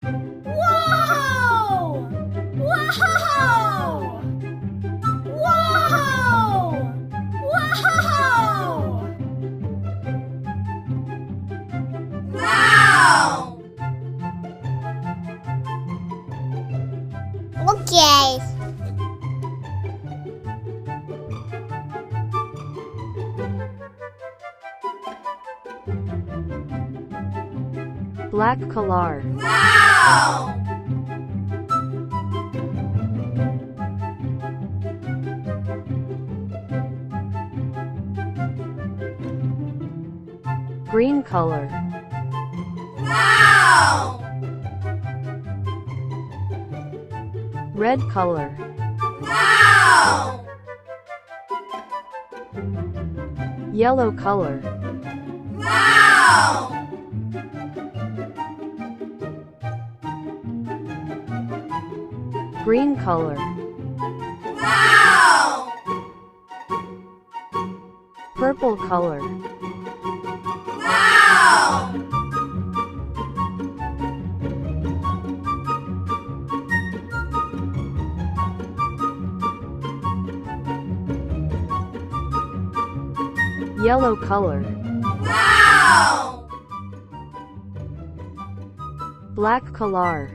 Whoa! Whoa! Whoa! Whoa! Wow! Okay. Black color. Wow! Green color. Wow! Red color. Wow! Yellow color. Wow! Green color. Wow! Purple color. Wow! Yellow color. Wow! Black color.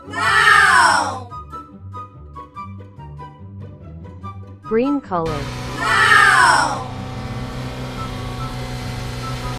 Wow! Green color. Wow!